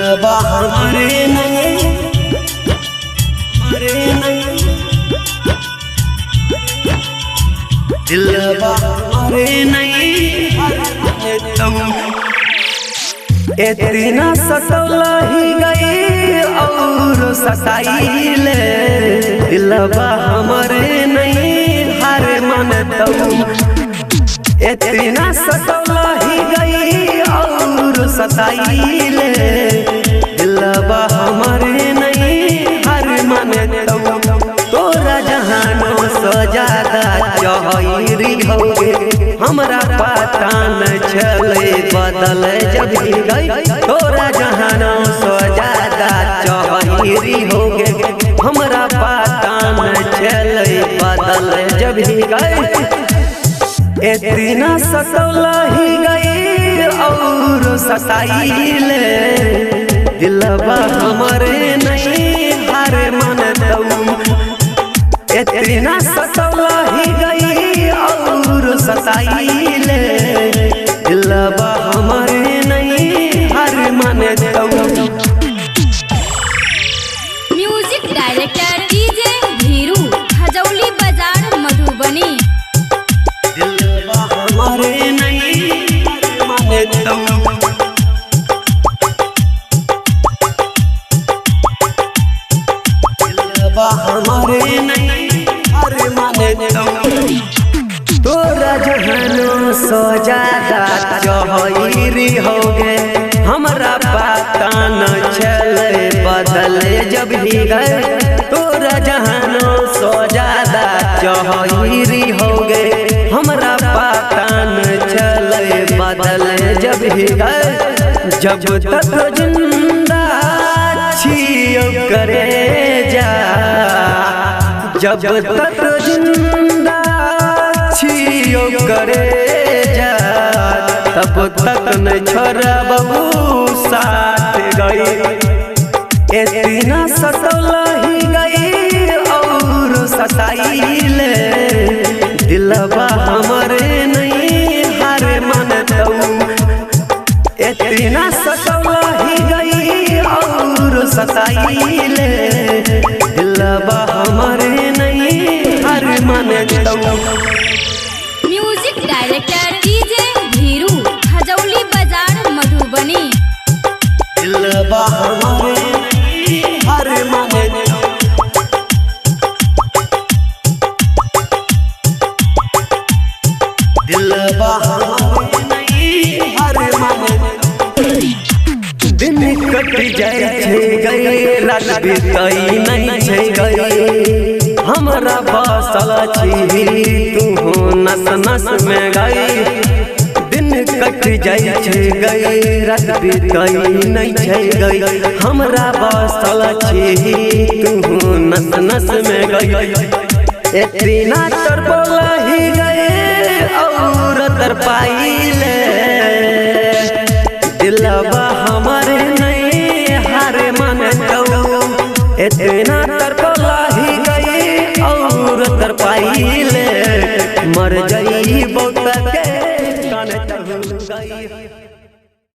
दिलवा हमारे नहीं दिलवा हमारे नहीं इतना सतौला ही गई और सताइले दिलवा हमारे नहीं हर मन इतना सतौला ही गई और सताइले दिलवा हमारे नहीं हर मन तोरा जहानो सो ज्यादा चहरी होगे हमरा पता न चले बदल जब गई तोरा जहानो सो ज्यादा चहरी होगे हमरा पता न चले बदल जब गई इतना सतौला ही गई और सताइले दिलवा हमारे नहीं हर मन इतना सतौला ही गई और सताइले दिलवा हमारे नहीं हर मन म्यूजिक डायरेक्टर डीजे धीरू हजौली बाजार मधुबनी। दिलवा हमारे नहीं हर मन दिलवा हमारे नहीं हर मन तोरा जहानो सो ज्यादा चहरी होगे हमरा पता न चले बदले जब भी गए तोरा जहानो सो ज्यादा चहरी होगे हमरा पता न चले बदले जब भी गए जब तक जिंदा छियो करे जा जब तक जिंदा छियो करे जा तब तक न छोड़बू साथ गई इतना सतौला ही गई और सताइले दिलवा हमारे नहीं हर मन इतना सतौला ही गई और सताइले दिलवा हमारे नहीं हर मन म्यूजिक डायरेक्टर डीजे धीरू हजौली बाजार मधुबनी। दिलवा हमारे नहीं हर मन दिलवा हमारे नहीं हर मन दिन कट जाए गई रात बीतई नहीं छे गई हमरा बसल छी तू नस नस में गई दिन कट जाए गई रात बीतई नहीं छे गई हमरा बसल छी तू नस नस में गई इतना तरबला ही गए और तरपाइले दिलवा हमारे नहीं हर मन इतना तरबला ही गई और तरपाइले मर